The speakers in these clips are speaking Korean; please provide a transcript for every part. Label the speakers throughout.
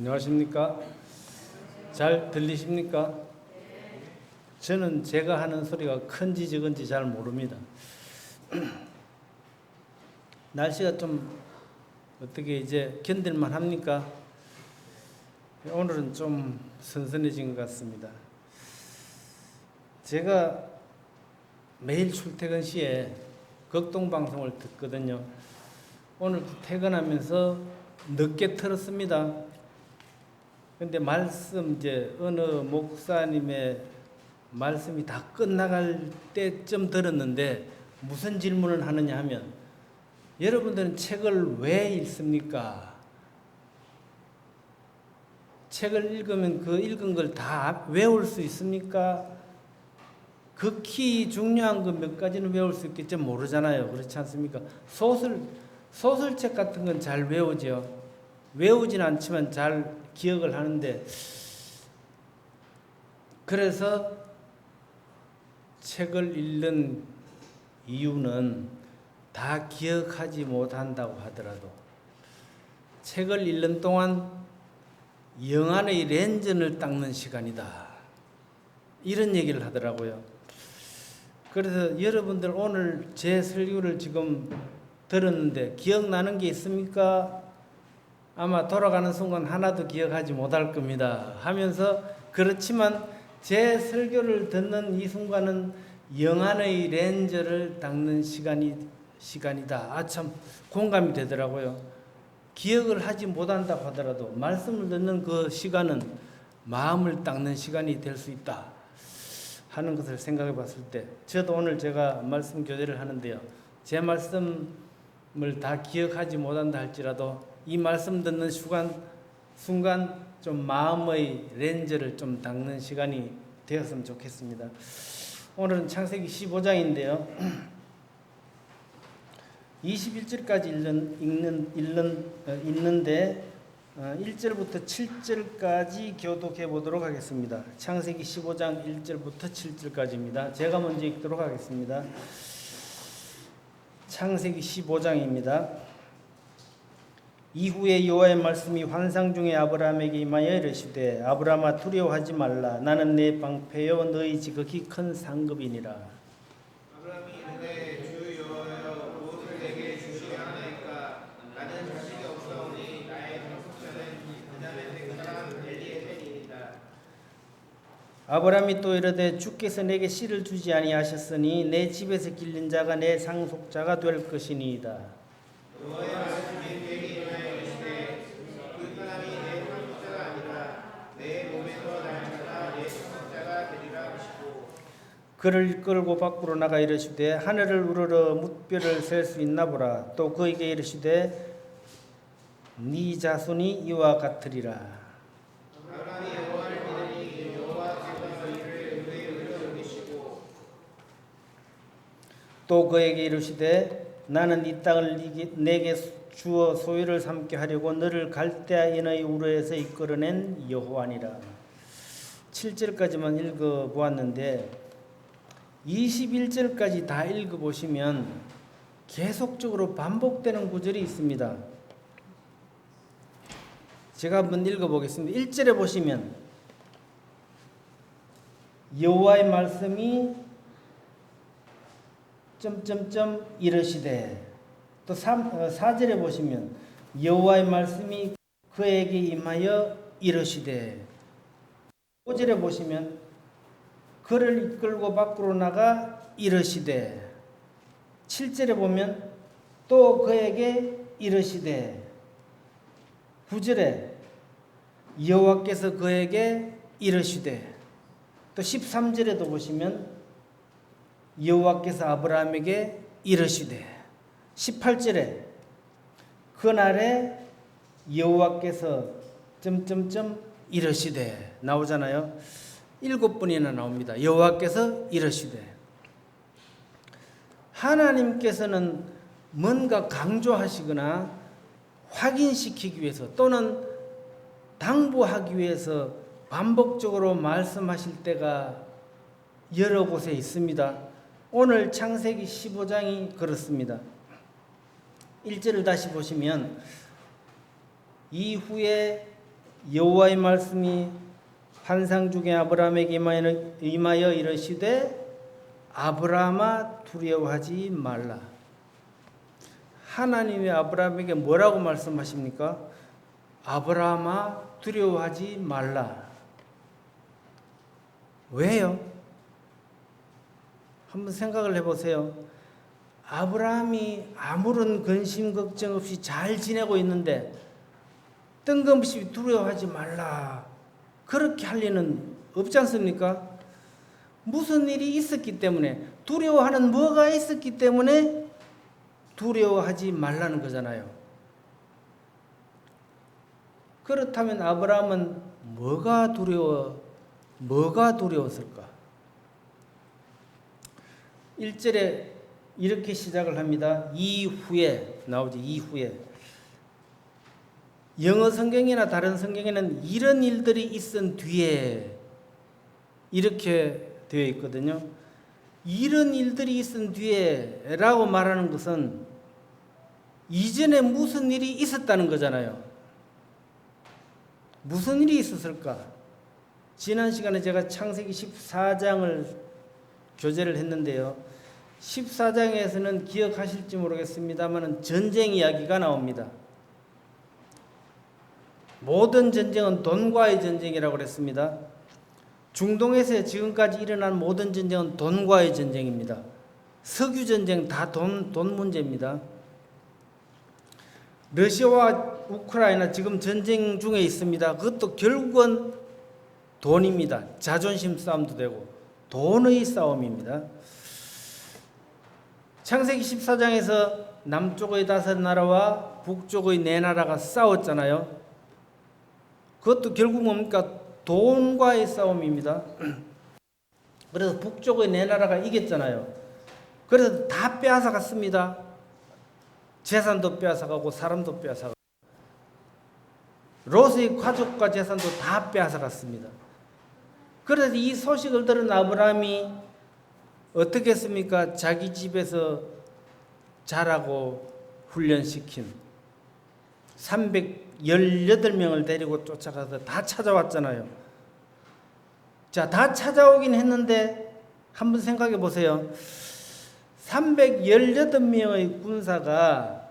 Speaker 1: 안녕하십니까? 잘 들리십니까? 저는 제가 하는 소리가 큰지 적은지 잘 모릅니다. 날씨가 좀 어떻게 이제 견딜만 합니까? 오늘은 좀 선선해진 것 같습니다. 제가 매일 출퇴근 시에 극동방송을 듣거든요. 오늘 퇴근하면서 늦게 틀었습니다. 근데 말씀 어느 목사님의 말씀이 다 끝나갈 때쯤 들었는데 무슨 질문을 하느냐 하면, 여러분들은 책을 왜 읽습니까? 책을 읽으면 그 읽은 걸 다 외울 수 있습니까? 극히 중요한 거 몇 가지는 외울 수 있겠지 모르잖아요. 그렇지 않습니까? 소설책 같은 건 잘 외우죠. 외우진 않지만 잘 기억을 하는데, 그래서 책을 읽는 이유는 다 기억하지 못한다고 하더라도 책을 읽는 동안 영안의 렌즈를 닦는 시간이다, 이런 얘기를 하더라고요. 그래서 여러분들 오늘 제 설교를 지금 들었는데 기억나는 게 있습니까? 아마 돌아가는 순간 하나도 기억하지 못할 겁니다 하면서, 그렇지만 제 설교를 듣는 이 순간은 영안의 렌즈를 닦는 시간이다. 참 공감이 되더라고요. 기억을 하지 못한다고 하더라도 말씀을 듣는 그 시간은 마음을 닦는 시간이 될 수 있다 하는 것을 생각해 봤을 때, 저도 오늘 제가 말씀 교제를 하는데요, 제 말씀을 다 기억하지 못한다 할지라도 이 말씀 듣는 순간 좀 마음의 렌즈를 좀 닦는 시간이 되었으면 좋겠습니다. 오늘은 창세기 15장인데요. 21절까지 읽는데 1절부터 7절까지 교독해 보도록 하겠습니다. 창세기 15장 1절부터 7절까지입니다. 제가 먼저 읽도록 하겠습니다. 창세기 15장입니다. 이후에 여호와의 말씀이 환상 중에 아브라함에게 임하여 이르시되, 아브라함아 두려워하지 말라. 나는 내 방패요 너희 지극히 큰 상급이니라.
Speaker 2: 아브라함이 이르되 주 여호와여 무엇을 내게 주시겠나이까? 나는 자식이 없사오니 나의 상속자는 그자의 생사 엘리에셀이니이다.
Speaker 1: 아브라함이 또 이르되 주께서 내게 씨를 주지 아니하셨으니 내 집에서 길린 자가 내 상속자가 될 것이니이다.
Speaker 2: 여호와의 말씀이 내게 임하여 이르시되 그 사람이 내 상속자가 아니라 내 몸에서 날 자가 내 상속자가 되리라 하시고,
Speaker 1: 그를 이끌고 밖으로 나가 이르시되 하늘을 우러러 뭇별을 셀 수 있나 보라. 또 그에게 이르시되 네 자손이 이와 같으리라.
Speaker 2: 아브라함이 여호와를 믿으니 여호와께서 이를 그의 의로 여기시고,
Speaker 1: 또 그에게 이르시되 나는 이 땅을 내게 주어 소유를 삼게 하려고 너를 갈대아인의 우르에서 이끌어낸 여호와니라. 7절까지만 읽어보았는데 21절까지 다 읽어보시면 계속적으로 반복되는 구절이 있습니다. 제가 한번 읽어보겠습니다. 1절에 보시면 여호와의 말씀이 점점점 이르시되, 또 4절에 보시면 여호와의 말씀이 그에게 임하여 이르시되, 5절에 보시면 그를 이끌고 밖으로 나가 이르시되, 7절에 보면 또 그에게 이르시되, 9절에 여호와께서 그에게 이르시되, 또 13절에도 보시면 여호와께서 아브라함에게 이르시되, 18절에 그날에 여호와께서 점점점 이르시되 나오잖아요. 7번이나 나옵니다. 여호와께서 이르시되. 하나님께서는 뭔가 강조하시거나 확인시키기 위해서 또는 당부하기 위해서 반복적으로 말씀하실 때가 여러 곳에 있습니다. 오늘 창세기 15장이 그렇습니다. 1절을 다시 보시면 이후에 여호와의 말씀이 환상 중에 아브라함에게 임하여 이르시되 아브라함아 두려워하지 말라. 하나님이 아브라함에게 뭐라고 말씀하십니까? 아브라함아 두려워하지 말라. 왜요? 한번 생각을 해보세요. 아브라함이 아무런 근심 걱정 없이 잘 지내고 있는데 뜬금없이 두려워하지 말라. 그렇게 할 리는 없지 않습니까? 무슨 일이 있었기 때문에, 두려워하는 뭐가 있었기 때문에 두려워하지 말라는 거잖아요. 그렇다면 아브라함은 뭐가 두려웠을까? 1절에 이렇게 시작을 합니다. 이후에 나오죠. 이후에. 영어 성경이나 다른 성경에는 이런 일들이 있은 뒤에 이렇게 되어 있거든요. 이런 일들이 있은 뒤에 라고 말하는 것은 이전에 무슨 일이 있었다는 거잖아요. 무슨 일이 있었을까? 지난 시간에 제가 창세기 14장을 교재를 했는데요. 14장에서는 기억하실지 모르겠습니다만 전쟁 이야기가 나옵니다. 모든 전쟁은 돈과의 전쟁이라고 그랬습니다. 중동에서 지금까지 일어난 모든 전쟁은 돈과의 전쟁입니다. 석유 전쟁 다 돈 문제입니다. 러시아와 우크라이나 지금 전쟁 중에 있습니다. 그것도 결국은 돈입니다. 자존심 싸움도 되고 돈의 싸움입니다. 창세기 14장에서 남쪽의 5나라와 북쪽의 4나라가 싸웠잖아요. 그것도 결국 뭡니까? 돈과의 싸움입니다. 그래서 북쪽의 4나라가 이겼잖아요. 그래서 다 빼앗아갔습니다. 재산도 빼앗아가고 사람도 빼앗아가고 롯의 가족과 재산도 다 빼앗아갔습니다. 그래서 이 소식을 들은 아브라함이 어떻게 했습니까? 자기 집에서 자라고 훈련시킨 318명을 데리고 쫓아가서 다 찾아왔잖아요. 자, 다 찾아오긴 했는데 한번 생각해 보세요. 318명의 군사가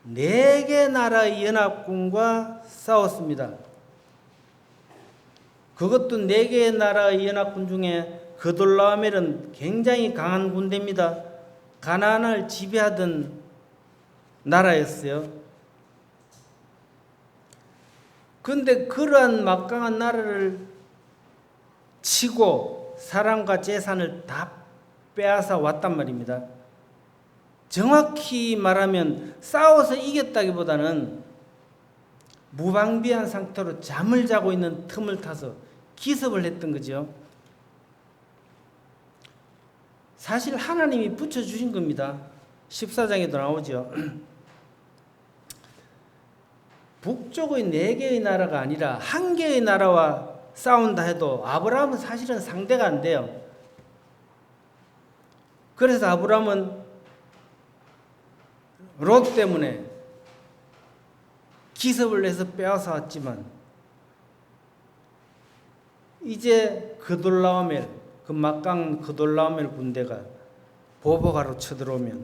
Speaker 1: 4개 나라의 연합군과 싸웠습니다. 그것도 4개의 나라의 연합군 중에 그돌라오멜은 굉장히 강한 군대입니다. 가나안을 지배하던 나라였어요. 그런데 그러한 막강한 나라를 치고 사람과 재산을 다 빼앗아 왔단 말입니다. 정확히 말하면 싸워서 이겼다기보다는 무방비한 상태로 잠을 자고 있는 틈을 타서 기습을 했던 거죠. 사실 하나님이 붙여주신 겁니다. 14장에도 나오죠. 북쪽의 4개의 나라가 아니라 1개의 나라와 싸운다 해도 아브라함은 사실은 상대가 안 돼요. 그래서 아브라함은 롯 때문에 기습을 해서 빼앗아 왔지만 이제 그돌라오멜, 그 막강 그돌라오멜 군대가 보복하러 쳐들어오면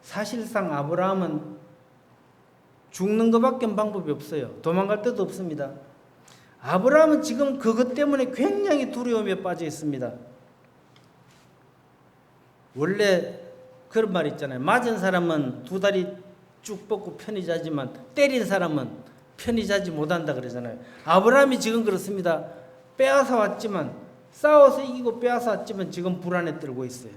Speaker 1: 사실상 아브라함은 죽는 것밖에 방법이 없어요. 도망갈 데도 없습니다. 아브라함은 지금 그것 때문에 굉장히 두려움에 빠져 있습니다. 원래 그런 말 있잖아요. 맞은 사람은 2다리 쭉 뻗고 편히 자지만 때린 사람은 편히 자지 못한다 그러잖아요. 아브라함이 지금 그렇습니다. 빼앗아 왔지만, 싸워서 이기고 빼앗아 왔지만 지금 불안에 떨고 있어요.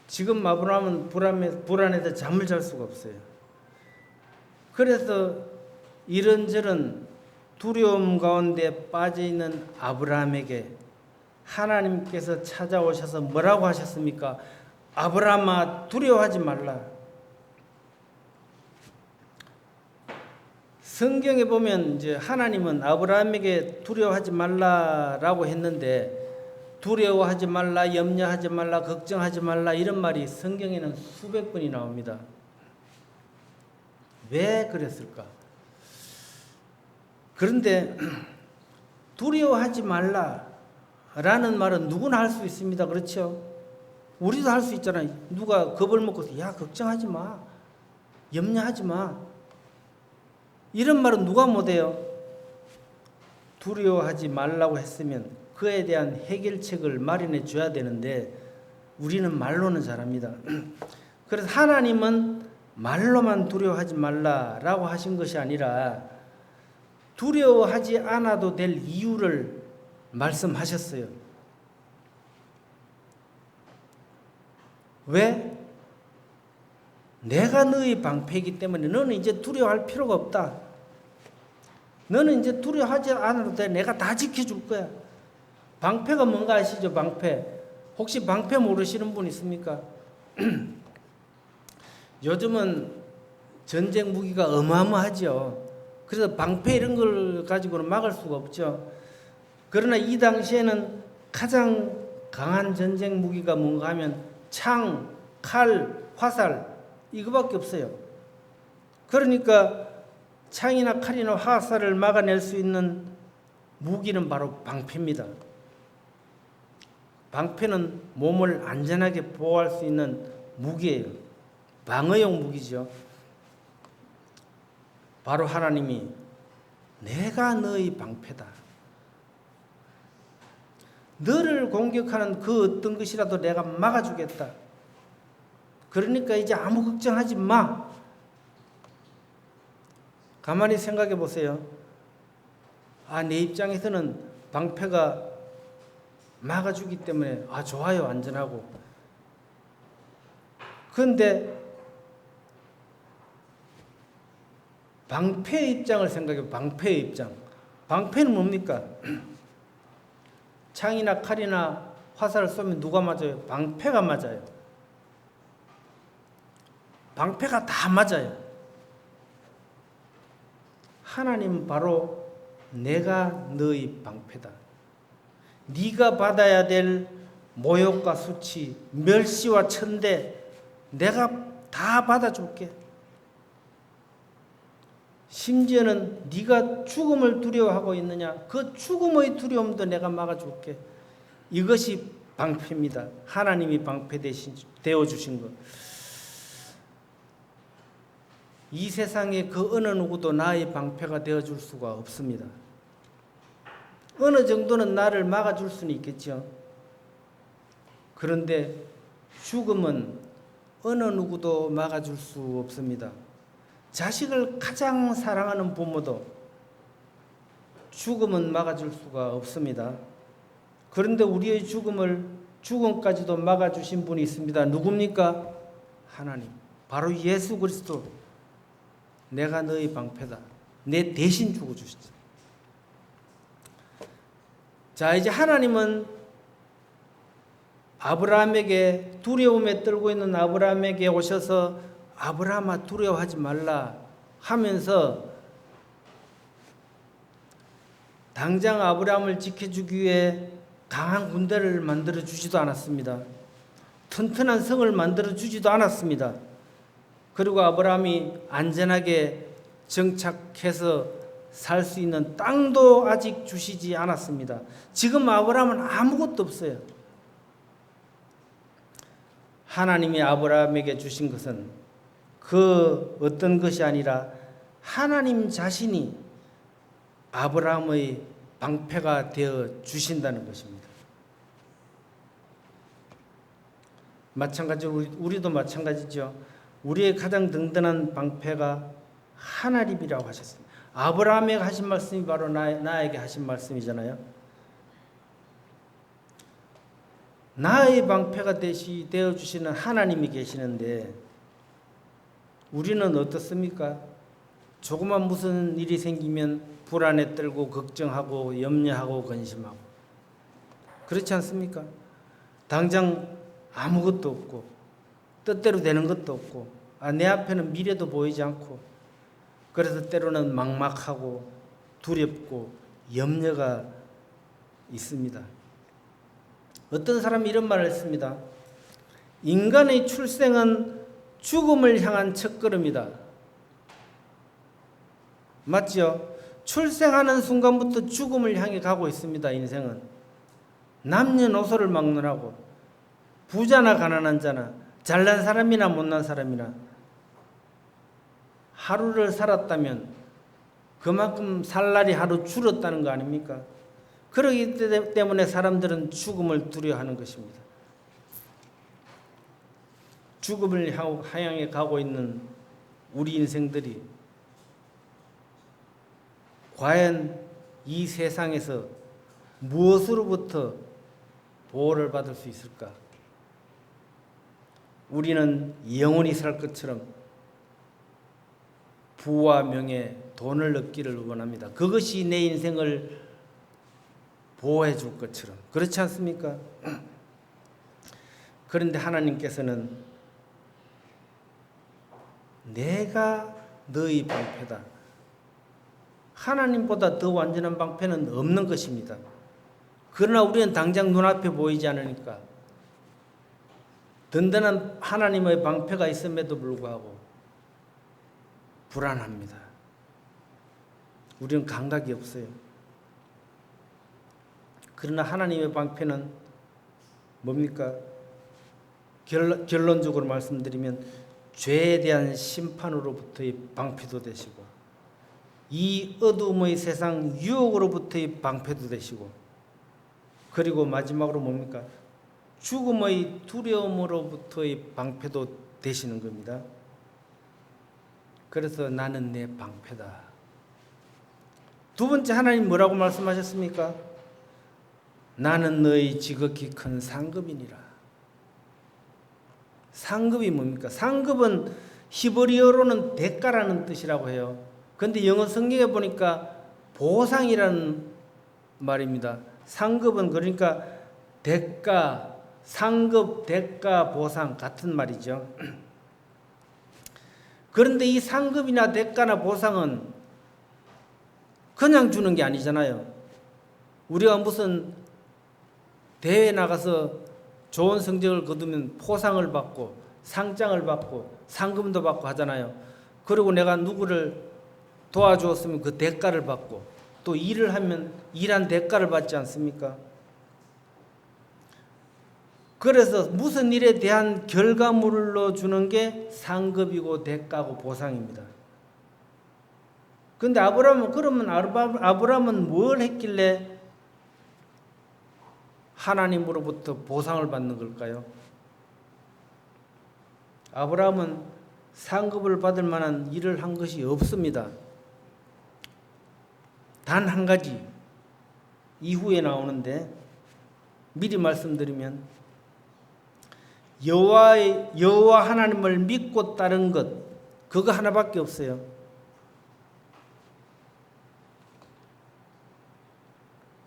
Speaker 1: 지금 아브라함은 불안해서 잠을 잘 수가 없어요. 그래서 이런저런 두려움 가운데 빠져있는 아브라함에게 하나님께서 찾아오셔서 뭐라고 하셨습니까? 아브라함아 두려워하지 말라. 성경에 보면 이제 하나님은 아브라함에게 두려워하지 말라라고 했는데 두려워하지 말라, 염려하지 말라, 걱정하지 말라 이런 말이 성경에는 수백 번이 나옵니다. 왜 그랬을까? 그런데 두려워하지 말라라는 말은 누구나 할 수 있습니다. 그렇죠? 우리도 할 수 있잖아요. 누가 겁을 먹고 야 걱정하지 마, 염려하지 마 이런 말은 누가 못해요? 두려워하지 말라고 했으면 그에 대한 해결책을 마련해 줘야 되는데 우리는 말로는 잘합니다. 그래서 하나님은 말로만 두려워하지 말라라고 하신 것이 아니라 두려워하지 않아도 될 이유를 말씀하셨어요. 왜? 내가 너의 방패이기 때문에 너는 이제 두려워할 필요가 없다. 너는 이제 두려워하지 않아도 돼. 내가 다 지켜줄 거야. 방패가 뭔가 아시죠? 방패. 혹시 방패 모르시는 분 있습니까? 요즘은 전쟁 무기가 어마어마하죠. 그래서 방패 이런 걸 가지고는 막을 수가 없죠. 그러나 이 당시에는 가장 강한 전쟁 무기가 뭔가 하면 창, 칼, 화살 이거밖에 없어요. 그러니까 창이나 칼이나 화살을 막아낼 수 있는 무기는 바로 방패입니다. 방패는 몸을 안전하게 보호할 수 있는 무기예요. 방어용 무기죠. 바로 하나님이 내가 너의 방패다. 너를 공격하는 그 어떤 것이라도 내가 막아주겠다. 그러니까 이제 아무 걱정하지 마. 가만히 생각해 보세요. 내 입장에서는 방패가 막아주기 때문에 좋아요, 안전하고. 그런데 방패의 입장을 생각해. 방패의 입장. 방패는 뭡니까? 창이나 칼이나 화살을 쏘면 누가 맞아요? 방패가 맞아요. 방패가 다 맞아요. 하나님은 바로 내가 너의 방패다. 네가 받아야 될 모욕과 수치, 멸시와 천대 내가 다 받아줄게. 심지어는 네가 죽음을 두려워하고 있느냐, 그 죽음의 두려움도 내가 막아줄게. 이것이 방패입니다. 하나님이 방패 되어주신 것. 이 세상에 그 어느 누구도 나의 방패가 되어줄 수가 없습니다. 어느 정도는 나를 막아줄 수는 있겠죠. 그런데 죽음은 어느 누구도 막아줄 수 없습니다. 자식을 가장 사랑하는 부모도 죽음은 막아줄 수가 없습니다. 그런데 우리의 죽음까지도 막아주신 분이 있습니다. 누굽니까? 하나님. 바로 예수 그리스도. 내가 너의 방패다. 내 대신 죽어주시죠. 자, 이제 하나님은 아브라함에게, 두려움에 떨고 있는 아브라함에게 오셔서 아브라함아 두려워하지 말라 하면서 당장 아브라함을 지켜주기 위해 강한 군대를 만들어 주지도 않았습니다. 튼튼한 성을 만들어 주지도 않았습니다. 그리고 아브라함이 안전하게 정착해서 살 수 있는 땅도 아직 주시지 않았습니다. 지금 아브라함은 아무것도 없어요. 하나님이 아브라함에게 주신 것은 그 어떤 것이 아니라 하나님 자신이 아브라함의 방패가 되어 주신다는 것입니다. 마찬가지로 우리도 마찬가지죠. 우리의 가장 든든한 방패가 하나님이라고 하셨습니다. 아브라함에게 하신 말씀이 바로 나에게 하신 말씀이잖아요. 나의 방패가 되어주시는 하나님이 계시는데 우리는 어떻습니까? 조그만 무슨 일이 생기면 불안에 떨고 걱정하고 염려하고 근심하고 그렇지 않습니까? 당장 아무것도 없고 뜻대로 되는 것도 없고 내 앞에는 미래도 보이지 않고 그래서 때로는 막막하고 두렵고 염려가 있습니다. 어떤 사람이 이런 말을 했습니다. 인간의 출생은 죽음을 향한 첫걸음이다. 맞죠? 출생하는 순간부터 죽음을 향해 가고 있습니다. 인생은 남녀노소를 막론하고 부자나 가난한 자나 잘난 사람이나 못난 사람이나 하루를 살았다면 그만큼 살 날이 하루 줄었다는 거 아닙니까? 그러기 때문에 사람들은 죽음을 두려워하는 것입니다. 죽음을 향해 가고 있는 우리 인생들이 과연 이 세상에서 무엇으로부터 보호를 받을 수 있을까? 우리는 영원히 살 것처럼 부와 명예, 돈을 얻기를 원합니다. 그것이 내 인생을 보호해 줄 것처럼. 그렇지 않습니까? 그런데 하나님께서는 내가 너희 방패다. 하나님보다 더 완전한 방패는 없는 것입니다. 그러나 우리는 당장 눈앞에 보이지 않으니까 든든한 하나님의 방패가 있음에도 불구하고 불안합니다. 우리는 감각이 없어요. 그러나 하나님의 방패는 뭡니까? 결론적으로 말씀드리면 죄에 대한 심판으로부터의 방패도 되시고 이 어두움의 세상 유혹으로부터의 방패도 되시고 그리고 마지막으로 뭡니까? 죽음의 두려움으로부터의 방패도 되시는 겁니다. 그래서 나는 내 방패다. 두 번째 하나님 뭐라고 말씀하셨습니까? 나는 너희 지극히 큰 상급이니라. 상급이 뭡니까? 상급은 히브리어로는 대가라는 뜻이라고 해요. 그런데 영어 성경에 보니까 보상이라는 말입니다. 상급은 그러니까 대가, 상급, 대가, 보상 같은 말이죠. 그런데 이 상급이나 대가나 보상은 그냥 주는 게 아니잖아요. 우리가 무슨 대회 나가서 좋은 성적을 거두면 포상을 받고 상장을 받고 상금도 받고 하잖아요. 그리고 내가 누구를 도와주었으면 그 대가를 받고 또 일을 하면 일한 대가를 받지 않습니까? 그래서 무슨 일에 대한 결과물로 주는 게 상급이고 대가고 보상입니다. 그런데 아브라함은 뭘 했길래 하나님으로부터 보상을 받는 걸까요? 아브라함은 상급을 받을 만한 일을 한 것이 없습니다. 단 한 가지 이후에 나오는데 미리 말씀드리면 여호와 하나님을 믿고 따른 것 그거 하나밖에 없어요.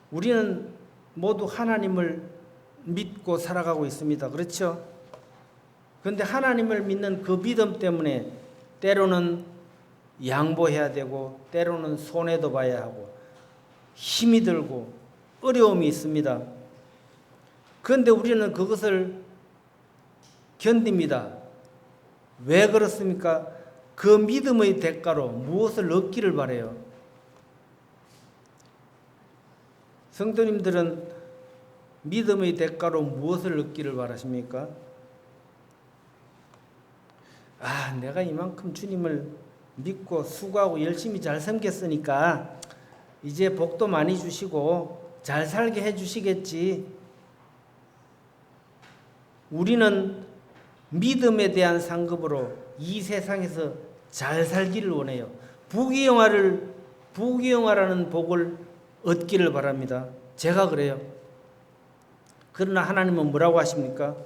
Speaker 1: 우리는 모두 하나님을 믿고 살아가고 있습니다. 그렇죠? 그런데 하나님을 믿는 그 믿음 때문에 때로는 양보해야 되고 때로는 손해도 봐야 하고 힘이 들고 어려움이 있습니다. 그런데 우리는 그것을 견딥니다. 왜 그렇습니까? 그 믿음의 대가로 무엇을 얻기를 바라요. 성도님들은 믿음의 대가로 무엇을 얻기를 바라십니까? 내가 이만큼 주님을 믿고 수고하고 열심히 잘 섬겼으니까 이제 복도 많이 주시고 잘 살게 해주시겠지. 우리는 믿음에 대한 상급으로 이 세상에서 잘 살기를 원해요. 부귀영화라는 복을 얻기를 바랍니다. 제가 그래요. 그러나 하나님은 뭐라고 하십니까?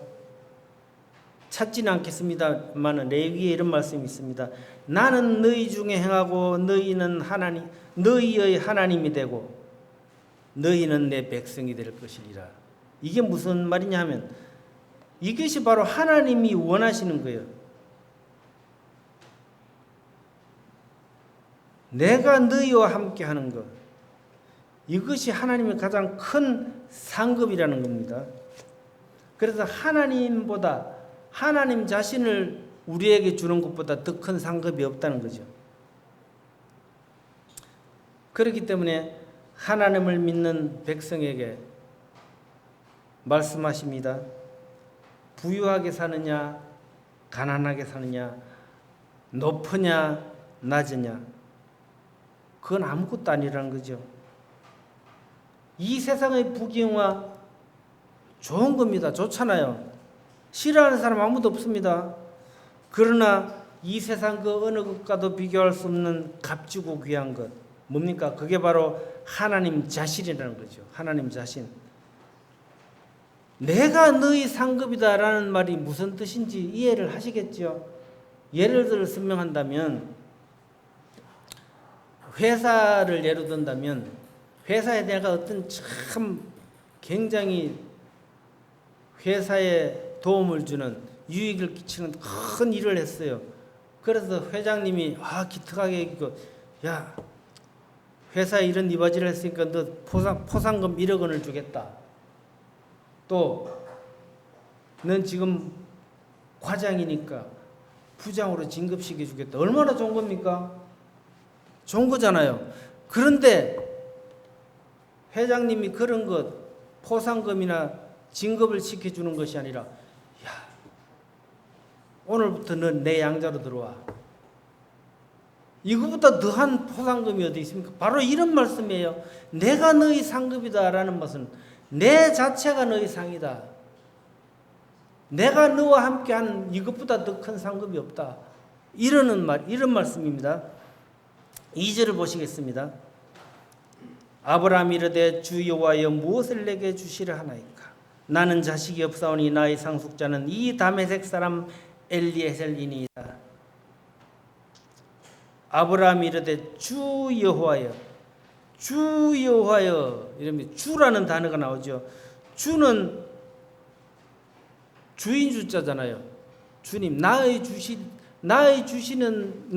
Speaker 1: 찾지는 않겠습니다만 레위기에 이런 말씀이 있습니다. 나는 너희 중에 행하고 너희의 하나님이 되고 너희는 내 백성이 될 것이리라. 이게 무슨 말이냐 하면 이것이 바로 하나님이 원하시는 거예요. 내가 너희와 함께 하는 것. 이것이 하나님의 가장 큰 상급이라는 겁니다. 그래서 하나님보다 하나님 자신을 우리에게 주는 것보다 더 큰 상급이 없다는 거죠. 그렇기 때문에 하나님을 믿는 백성에게 말씀하십니다. 부유하게 사느냐 가난하게 사느냐 높으냐 낮으냐 그건 아무것도 아니라는 거죠. 이 세상의 부귀영화 좋은 겁니다. 좋잖아요. 싫어하는 사람 아무도 없습니다. 그러나 이 세상 그 어느 것과도 비교할 수 없는 값지고 귀한 것 뭡니까? 그게 바로 하나님 자신이라는 거죠. 하나님 자신. 내가 너희 상급이다라는 말이 무슨 뜻인지 이해를 하시겠죠? 예를 들어 설명한다면 회사를 예로 든다면 회사에 내가 어떤 참 굉장히 회사에 도움을 주는 유익을 끼치는 큰 일을 했어요. 그래서 회장님이 기특하게 얘기하고 야 회사에 이런 이바지를 했으니까 너 포상금 1억 원을 주겠다. 또 넌 지금 과장이니까 부장으로 진급시켜 주겠다. 얼마나 좋은 겁니까? 좋은 거잖아요. 그런데 회장님이 그런 것 포상금이나 진급을 시켜주는 것이 아니라 야 오늘부터 넌 내 양자로 들어와. 이거보다 더한 포상금이 어디 있습니까? 바로 이런 말씀이에요. 내가 너희 상급이다라는 것은 내 자체가 너희 상이다. 내가 너와 함께한 이것보다 더 큰 상급이 없다. 이런 말씀입니다. 2절을 보시겠습니다. 아브라함이 이르되 주 여호와여 무엇을 내게 주시려 하나이까? 나는 자식이 없사오니 나의 상속자는 이 다메섹 사람 엘리에셀이니이다. 아브라함이 이르되 주 여호와여, 주 여호와여 이러면 주라는 단어가 나오죠. 주는 주인 주자잖아요. 주님, 나의 주시는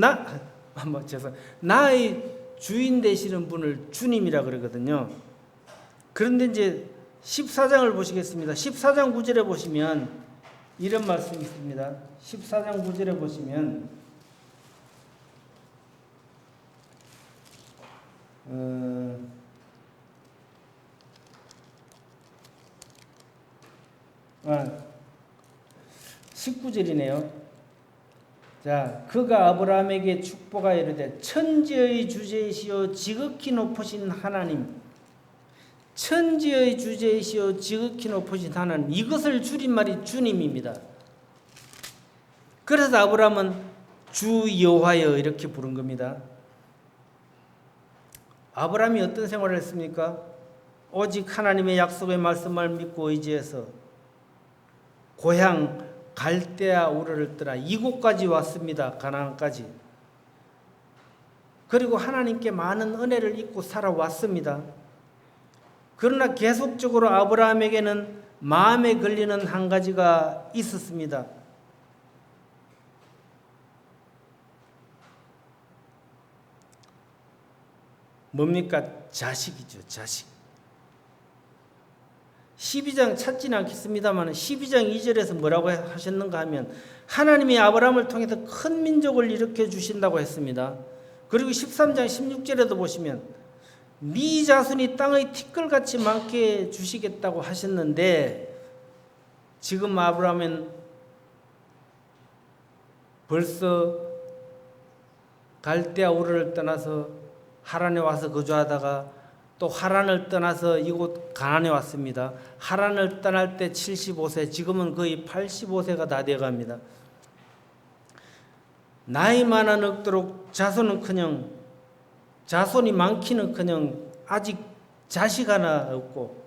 Speaker 1: 나의 주인 되시는 분을 주님이라 그러거든요. 그런데 이제 14장을 보시겠습니다. 14장 9절에 보시면 이런 말씀이 있습니다. 14장 9절에 보시면 어, 19절이네요. 자, 그가 아브라함에게 축복하여 이르되 천지의 주제이시오 지극히 높으신 하나님, 천지의 주제이시오 지극히 높으신 하나님, 이것을 줄임말이 주님입니다. 그래서 아브라함은 주 여호와여 이렇게 부른 겁니다. 아브라함이 어떤 생활을 했습니까? 오직 하나님의 약속의 말씀을 믿고 의지해서 고향 갈대아 우르를 떠나 이곳까지 왔습니다. 가나안까지. 그리고 하나님께 많은 은혜를 입고 살아왔습니다. 그러나 계속적으로 아브라함에게는 마음에 걸리는 한 가지가 있었습니다. 뭡니까? 자식이죠. 자식. 12장 찾지는 않겠습니다만 12장 2절에서 뭐라고 하셨는가 하면 하나님이 아브라함을 통해서 큰 민족을 일으켜 주신다고 했습니다. 그리고 13장 16절에도 보시면 네 자손이 땅의 티끌같이 많게 주시겠다고 하셨는데 지금 아브라함은 벌써 갈대아 우르를 떠나서 하란에 와서 거주하다가 또 하란을 떠나서 이곳 가나안에 왔습니다. 하란을 떠날 때 75세, 지금은 거의 85세가 다 되어갑니다. 나이 많아 늙도록 자손이 많기는커녕 아직 자식 하나 없고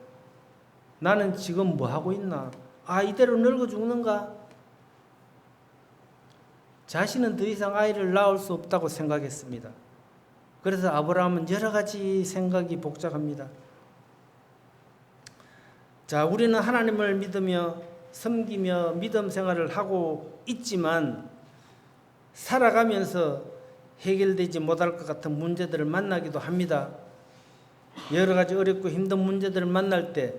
Speaker 1: 나는 지금 뭐 하고 있나? 이대로 늙어 죽는가? 자신은 더 이상 아이를 낳을 수 없다고 생각했습니다. 그래서 아브라함은 여러 가지 생각이 복잡합니다. 자, 우리는 하나님을 믿으며 섬기며 믿음 생활을 하고 있지만 살아가면서 해결되지 못할 것 같은 문제들을 만나기도 합니다. 여러 가지 어렵고 힘든 문제들을 만날 때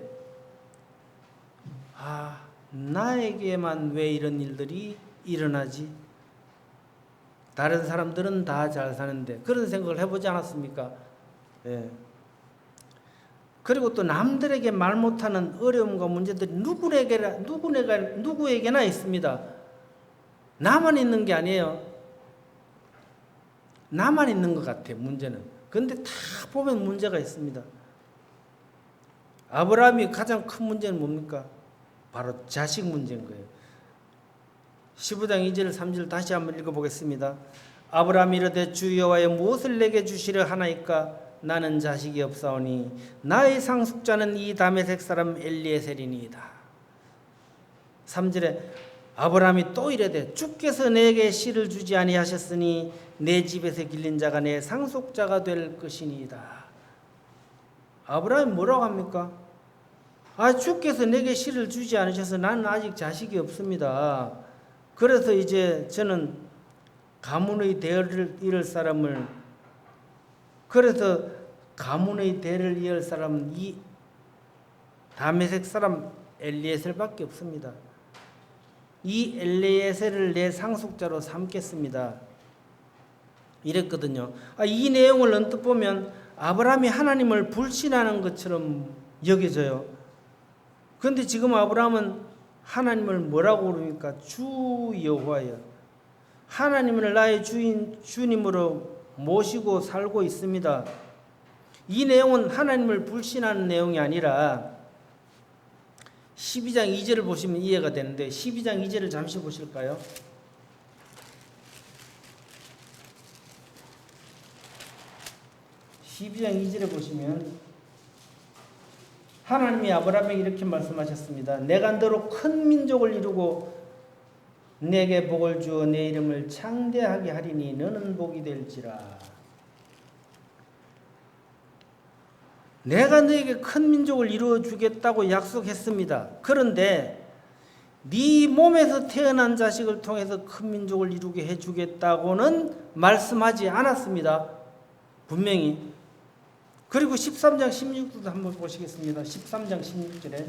Speaker 1: 나에게만 왜 이런 일들이 일어나지? 다른 사람들은 다 잘 사는데, 그런 생각을 해보지 않았습니까? 예. 그리고 또 남들에게 말 못하는 어려움과 문제들이 누구에게나 있습니다. 나만 있는 게 아니에요. 나만 있는 것 같아요, 문제는. 그런데 다 보면 문제가 있습니다. 아브라함이 가장 큰 문제는 뭡니까? 바로 자식 문제인 거예요. 15장 2절 3절 다시 한번 읽어보겠습니다. 아브라함이 이르되 주 여호와여 무엇을 내게 주시려 하나이까? 나는 자식이 없사오니 나의 상속자는 이 다메섹 사람 엘리에셀이니이다. 3절에 아브라함이 또 이르되 주께서 내게 씨를 주지 아니하셨으니 내 집에서 길린 자가 내 상속자가 될 것이니이다. 아브라함이 뭐라고 합니까? 주께서 내게 씨를 주지 않으셔서 나는 아직 자식이 없습니다. 그래서 이제 저는 가문의 대를 이을 사람은 이 다메섹 사람 엘리에셀밖에 없습니다. 이 엘리에셀을 내 상속자로 삼겠습니다. 이랬거든요. 이 내용을 언뜻 보면 아브라함이 하나님을 불신하는 것처럼 여겨져요. 그런데 지금 아브라함은 하나님을 뭐라고 부릅니까? 주 여호와여. 하나님을 나의 주님으로 모시고 살고 있습니다. 이 내용은 하나님을 불신하는 내용이 아니라 12장 2절을 보시면 이해가 되는데 12장 2절을 잠시 보실까요? 12장 2절에 보시면 하나님이 아브라함에게 이렇게 말씀하셨습니다. 내가 너로 큰 민족을 이루고 내게 복을 주어 내 이름을 창대하게 하리니 너는 복이 될지라. 내가 너에게 큰 민족을 이루어 주겠다고 약속했습니다. 그런데 네 몸에서 태어난 자식을 통해서 큰 민족을 이루게 해주겠다고는 말씀하지 않았습니다. 분명히. 그리고 13장 16절도 한번 보시겠습니다. 13장 16절에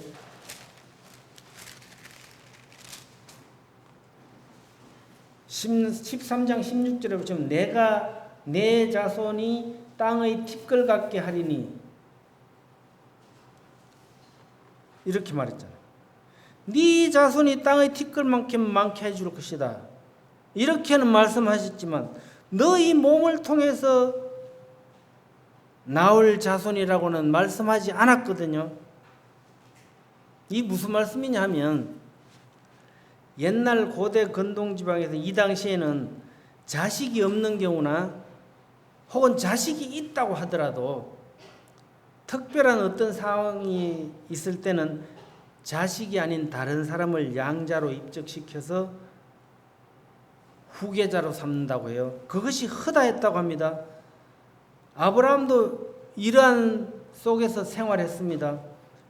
Speaker 1: 13장 16절에 보시면 내가 내 자손이 땅의 티끌 같게 하리니 이렇게 말했잖아요. 네 자손이 땅의 티끌만큼 많게 해줄 것이다. 이렇게는 말씀하셨지만 너희 몸을 통해서 나올 자손이라고는 말씀하지 않았거든요. 이 무슨 말씀이냐 하면 옛날 고대 근동지방에서 이 당시에는 자식이 없는 경우나 혹은 자식이 있다고 하더라도 특별한 어떤 상황이 있을 때는 자식이 아닌 다른 사람을 양자로 입적시켜서 후계자로 삼는다고 해요. 그것이 허다했다고 합니다. 아브라함도 이러한 속에서 생활했습니다.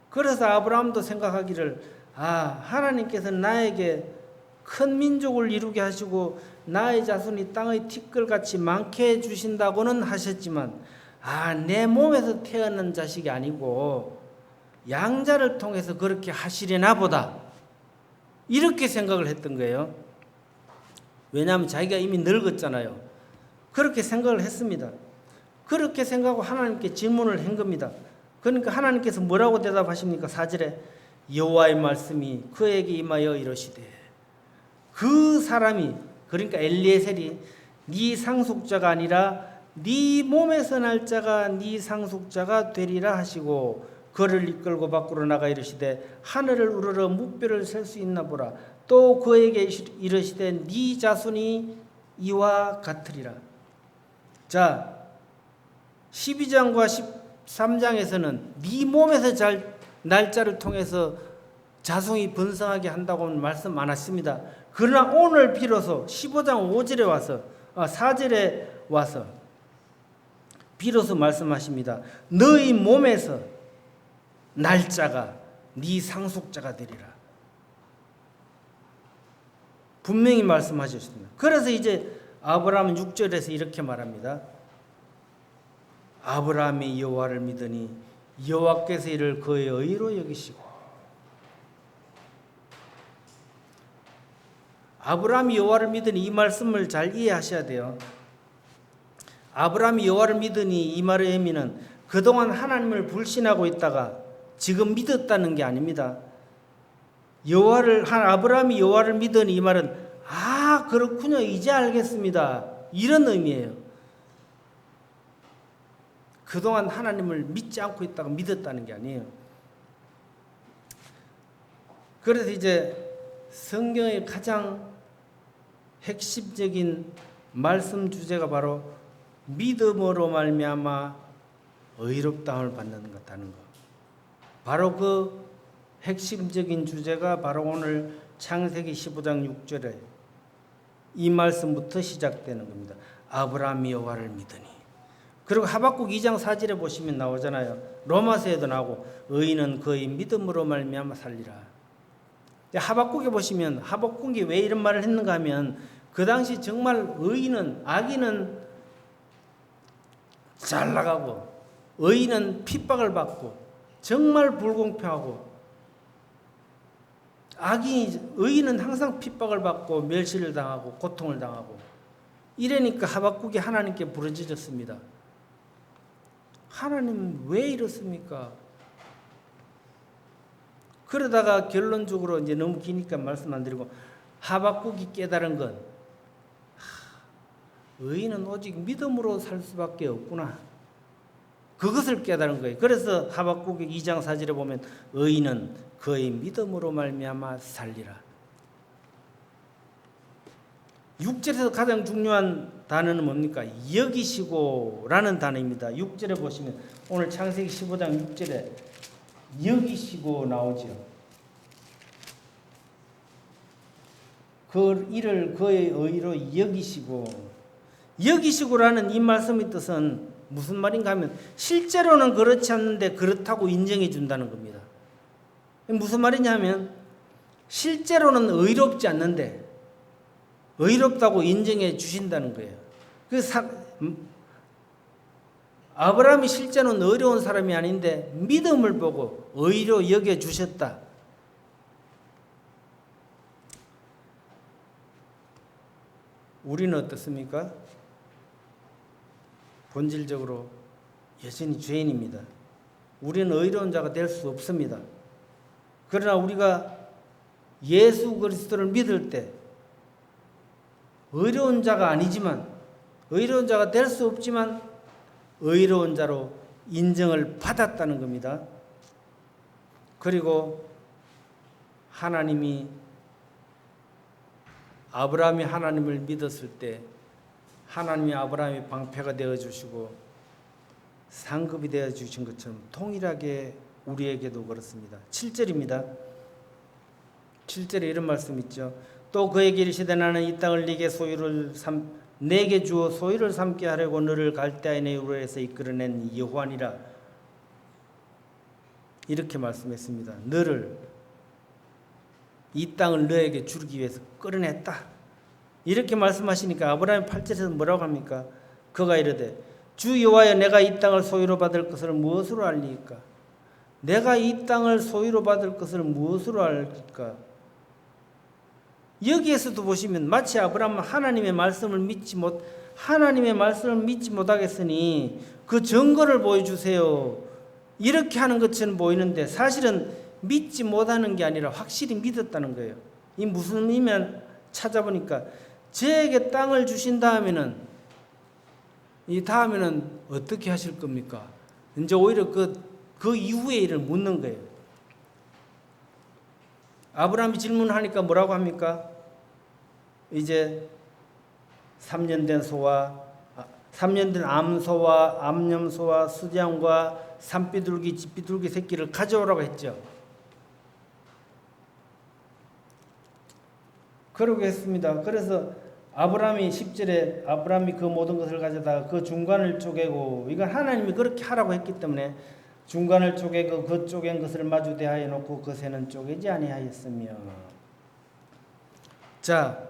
Speaker 1: 그래서 아브라함도 생각하기를 하나님께서 나에게 큰 민족을 이루게 하시고 나의 자손이 땅의 티끌같이 많게 해주신다고는 하셨지만 내 몸에서 태어난 자식이 아니고 양자를 통해서 그렇게 하시려나 보다 이렇게 생각을 했던 거예요. 왜냐하면 자기가 이미 늙었잖아요. 그렇게 생각을 했습니다. 그렇게 생각하고 하나님께 질문을 한 겁니다. 그러니까 하나님께서 뭐라고 대답하십니까? 4절에 여호와의 말씀이 그에게 임하여 이르시되 그 사람이 그러니까 엘리에셀이 네 상속자가 아니라 네 몸에서 날 자가 네 상속자가 되리라 하시고 그를 이끌고 밖으로 나가 이르시되 하늘을 우러러 묵별을 셀 수 있나 보라. 또 그에게 이르시되 네 자손이 이와 같으리라. 자, 12장과 13장에서는 네 몸에서 날짜를 통해서 자손이 번성하게 한다고는 말씀 안 하십니다. 그러나 오늘 비로소 15장 5절에 와서 4절에 와서 비로소 말씀하십니다. 너희 몸에서 날짜가 네 상속자가 되리라. 분명히 말씀하셨습니다. 그래서 이제 아브라함은 6절에서 이렇게 말합니다. 아브라함이 여호와를 믿으니 여호와께서 이를 그의 의로 여기시고 아브라함이 여호와를 믿으니 이 말씀을 잘 이해하셔야 돼요. 아브라함이 여호와를 믿으니 이 말의 의미는 그동안 하나님을 불신하고 있다가 지금 믿었다는 게 아닙니다. 아브라함이 여호와를 믿으니 이 말은 그렇군요, 이제 알겠습니다, 이런 의미예요. 그동안 하나님을 믿지 않고 있다가 믿었다는 게 아니에요. 그래서 이제 성경의 가장 핵심적인 말씀 주제가 바로 믿음으로 말미암아 의롭다함을 받는 것하는 것. 바로 그 핵심적인 주제가 바로 오늘 창세기 15장 6절에 이 말씀부터 시작되는 겁니다. 아브라함이 여호와를 믿으니. 그리고 하박국 2장 4절에 보시면 나오잖아요. 로마서에도 나오고 의인은 그의 믿음으로 말미암아 살리라. 하박국에 보시면 하박국이 왜 이런 말을 했는가 하면 그 당시 정말 의인은, 악인은 잘 나가고 의인은 핍박을 받고 정말 불공평하고 의인은 항상 핍박을 받고 멸시를 당하고 고통을 당하고 이러니까 하박국이 하나님께 부르짖었습니다. 하나님 왜 이렇습니까? 그러다가 결론적으로 이제 너무 기니까 말씀 안 드리고 하박국이 깨달은 건 의인은 오직 믿음으로 살 수밖에 없구나. 그것을 깨달은 거예요. 그래서 하박국 2장 4절에 보면 의인은 그의 믿음으로 말미암아 살리라. 6절에서 가장 중요한 단어는 뭡니까? 여기시고라는 단어입니다. 6절에 보시면 오늘 창세기 15장 6절에 여기시고 나오죠. 그 일을 그의 의로 여기시고라는 이 말씀의 뜻은 무슨 말인가 하면 실제로는 그렇지 않는데 그렇다고 인정해 준다는 겁니다. 무슨 말이냐 하면 실제로는 의롭지 않는데 의롭다고 인정해 주신다는 거예요. 아브라함이 실제로는 의로운 사람이 아닌데 믿음을 보고 의로 여겨 주셨다. 우리는 어떻습니까? 본질적으로 여전히 죄인입니다. 우리는 의로운 자가 될 수 없습니다. 그러나 우리가 예수 그리스도를 믿을 때 의로운 자가 아니지만 의로운 자가 될 수 없지만 의로운 자로 인정을 받았다는 겁니다. 그리고 아브라함이 하나님을 믿었을 때 하나님이 아브라함의 방패가 되어주시고 상급이 되어주신 것처럼 동일하게 우리에게도 그렇습니다. 7절입니다. 7절에 이런 말씀 있죠. 또 그에게 이르시되 나는 이 땅을 내게 주어 소유를 삼게 하려고 너를 갈대아인의 우르에서 이끌어낸 여호와니라. 이렇게 말씀했습니다. 너를 이 땅을 너에게 주기 위해서 끌어냈다. 이렇게 말씀하시니까 아브라함이 8절에서 뭐라고 합니까? 그가 이르되 주 여호와여 내가 이 땅을 소유로 받을 것을 무엇으로 알리까? 내가 이 땅을 소유로 받을 것을 무엇으로 알까? 여기에서도 보시면 마치 아브라함은 하나님의 말씀을 믿지 못하겠으니 그 증거를 보여주세요. 이렇게 하는 것처럼 보이는데 사실은 믿지 못하는 게 아니라 확실히 믿었다는 거예요. 이 무슨 의미면 찾아보니까 저에게 땅을 주신 다음에는 어떻게 하실 겁니까? 이제 오히려 그 이후의 일을 묻는 거예요. 아브라함이 질문하니까 뭐라고 합니까? 이제 3년 된 암소와 암염소와 수장과 산비둘기, 집비둘기 새끼를 가져오라고 했죠. 그러고 했습니다. 그래서 아브라함이 10절에 아브라함이 그 모든 것을 가져다가 그 중간을 쪼개고, 이건 하나님이 그렇게 하라고 했기 때문에 중간을 쪼개고 그 쪼갠 것을 마주 대하여 놓고 그 새는 쪼개지 아니하였으며. 자,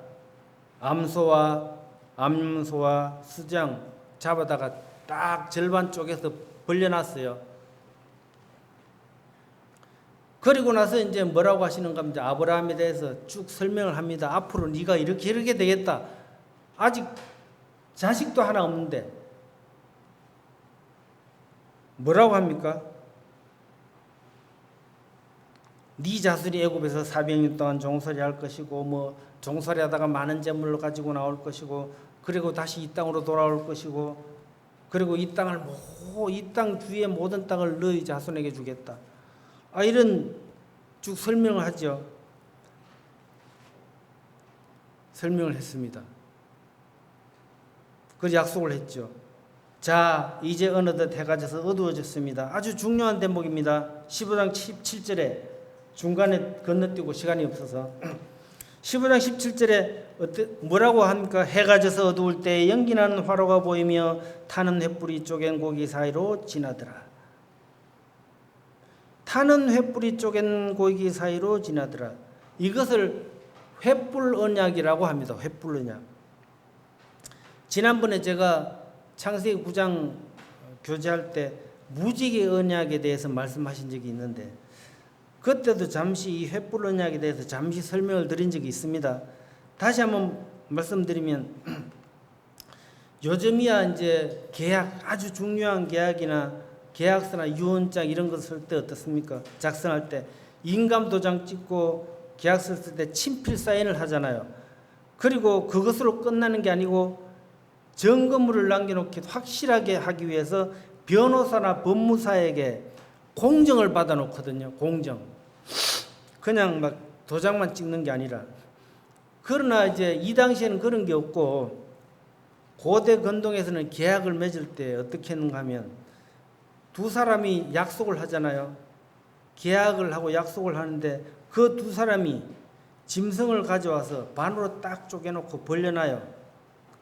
Speaker 1: 암소와 암소와 수장 잡아다가 딱 절반 쪼개서 벌려놨어요. 그리고 나서 이제 뭐라고 하시는가 하면 아브라함에 대해서 쭉 설명을 합니다. 앞으로 네가 이렇게 되겠다. 아직 자식도 하나 없는데 뭐라고 합니까? 네 자손이 애굽에서 400년 동안 종살이 할 것이고 뭐 종살이하다가 많은 재물을 가지고 나올 것이고 그리고 다시 이 땅으로 돌아올 것이고 그리고 이 땅 주위의 모든 땅을 너희 자손에게 주겠다. 이런 쭉 설명을 하죠. 설명을 했습니다. 그 약속을 했죠. 자, 이제 어느덧 해가 져서 어두워졌습니다. 아주 중요한 대목입니다. 15장 17절에 중간에 건너뛰고 시간이 없어서 15장 17절에 뭐라고 합니까? 해가 져서 어두울 때 연기나는 화로가 보이며 타는 횃불이 쪼갠 고기 사이로 지나더라. 타는 횃불이 쪼갠 고기 사이로 지나더라. 이것을 횃불 언약이라고 합니다. 횃불 언약. 지난번에 제가 창세기 9장 교제할 때 무지개 언약에 대해서 말씀하신 적이 있는데 그때도 잠시 이 횃불 언약에 대해서 잠시 설명을 드린 적이 있습니다. 다시 한번 말씀드리면 요즘이야 이제 계약, 아주 중요한 계약이나 계약서나 유언장 이런 거 쓸 때 어떻습니까? 작성할 때 인감 도장 찍고 계약서 쓸 때 친필 사인을 하잖아요. 그리고 그것으로 끝나는 게 아니고 증거물을 남겨놓기 확실하게 하기 위해서 변호사나 법무사에게 공정을 받아 놓거든요. 공정. 그냥 막 도장만 찍는 게 아니라. 그러나 이제 이 당시에는 그런 게 없고 고대 건동에서는 계약을 맺을 때 어떻게 했는가 하면 두 사람이 약속을 하잖아요. 계약을 하고 약속을 하는데 그 두 사람이 짐승을 가져와서 반으로 딱 쪼개놓고 벌려놔요.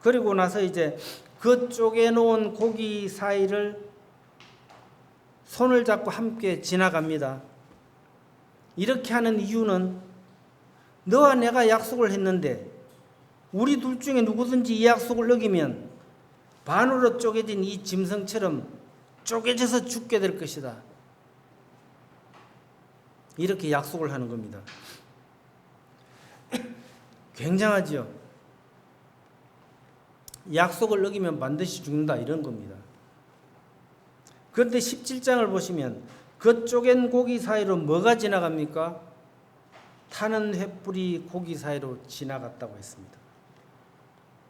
Speaker 1: 그리고 나서 이제 그 쪼개놓은 고기 사이를 손을 잡고 함께 지나갑니다. 이렇게 하는 이유는 너와 내가 약속을 했는데 우리 둘 중에 누구든지 이 약속을 어기면 반으로 쪼개진 이 짐승처럼 쪼개져서 죽게 될 것이다. 이렇게 약속을 하는 겁니다. 굉장하지요. 약속을 어기면 반드시 죽는다 이런 겁니다. 그런데 17장을 보시면 그 쪼갠 고기 사이로 뭐가 지나갑니까? 타는 횃불이 고기 사이로 지나갔다고 했습니다.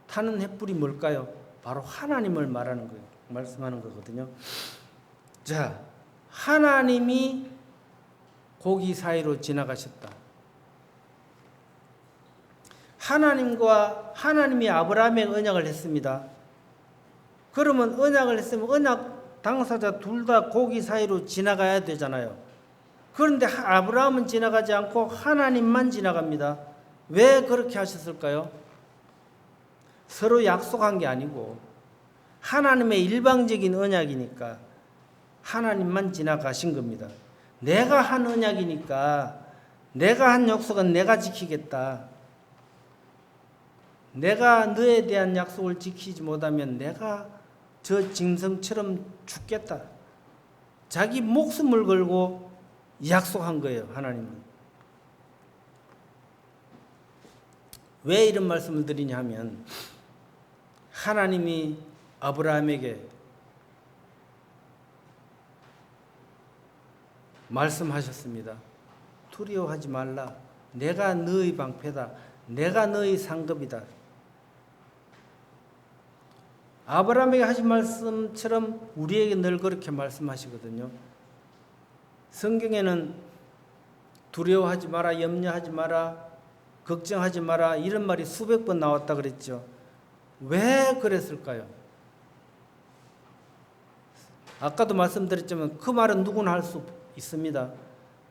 Speaker 1: 타는 횃불이 뭘까요? 바로 하나님을 말하는 거예요. 말씀하는 거거든요. 자, 하나님이 고기 사이로 지나가셨다. 하나님이 아브라함의 언약을 했습니다. 그러면 언약을 했으면 언약 당사자 둘 다 고기 사이로 지나가야 되잖아요. 그런데 아브라함은 지나가지 않고 하나님만 지나갑니다. 왜 그렇게 하셨을까요? 서로 약속한 게 아니고 하나님의 일방적인 언약이니까 하나님만 지나가신 겁니다. 내가 한 언약이니까 내가 한 약속은 내가 지키겠다. 내가 너에 대한 약속을 지키지 못하면 내가 저 짐승처럼 죽겠다. 자기 목숨을 걸고 약속한 거예요. 하나님은. 왜 이런 말씀을 드리냐 하면 하나님이 아브라함에게 말씀하셨습니다. 두려워하지 말라. 내가 너의 방패다. 내가 너의 상급이다. 아브라함에게 하신 말씀처럼 우리에게 늘 그렇게 말씀하시거든요. 성경에는 두려워하지 마라, 염려하지 마라, 걱정하지 마라 이런 말이 수백 번 나왔다 그랬죠. 왜 그랬을까요? 아까도 말씀드렸지만 그 말은 누구나 할 수 있습니다.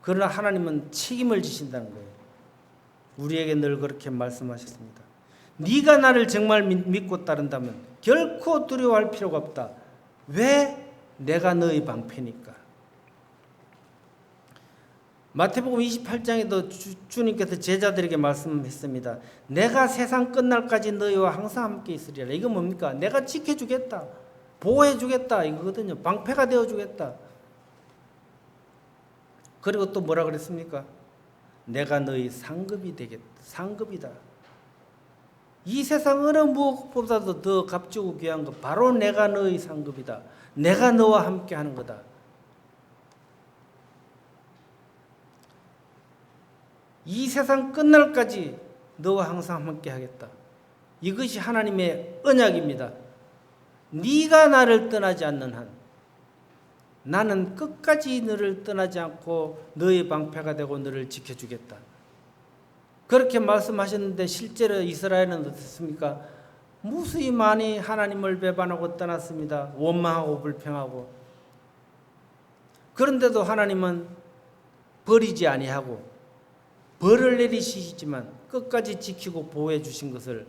Speaker 1: 그러나 하나님은 책임을 지신다는 거예요. 우리에게 늘 그렇게 말씀하셨습니다. 네가 나를 정말 믿고 따른다면 결코 두려워할 필요가 없다. 왜? 내가 너의 방패니까. 마태복음 28장에도 주님께서 제자들에게 말씀했습니다. 내가 세상 끝날까지 너희와 항상 함께 있으리라. 이거 뭡니까? 내가 지켜주겠다. 보호해주겠다. 이거거든요. 방패가 되어주겠다. 그리고 또 뭐라 그랬습니까? 내가 너희 상급이 되겠다. 상급이다. 이 세상 어느 무엇보다도 더 값지고 귀한 것 바로 내가 너희 상급이다. 내가 너와 함께 하는 거다. 이 세상 끝날까지 너와 항상 함께 하겠다. 이것이 하나님의 언약입니다. 네가 나를 떠나지 않는 한 나는 끝까지 너를 떠나지 않고 너의 방패가 되고 너를 지켜주겠다. 그렇게 말씀하셨는데 실제로 이스라엘은 어떻습니까? 무수히 많이 하나님을 배반하고 떠났습니다. 원망하고 불평하고. 그런데도 하나님은 버리지 아니하고 벌을 내리시지만 끝까지 지키고 보호해 주신 것을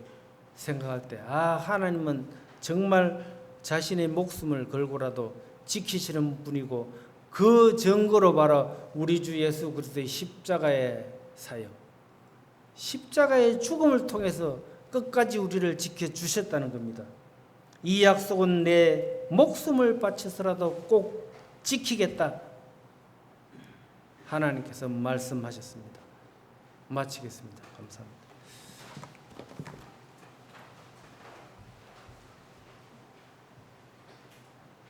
Speaker 1: 생각할 때 하나님은 정말 자신의 목숨을 걸고라도 지키시는 분이고 그 증거로 바로 우리 주 예수 그리스도의 십자가의 사역, 십자가의 죽음을 통해서 끝까지 우리를 지켜주셨다는 겁니다. 이 약속은 내 목숨을 바쳐서라도 꼭 지키겠다. 하나님께서 말씀하셨습니다. 마치겠습니다. 감사합니다.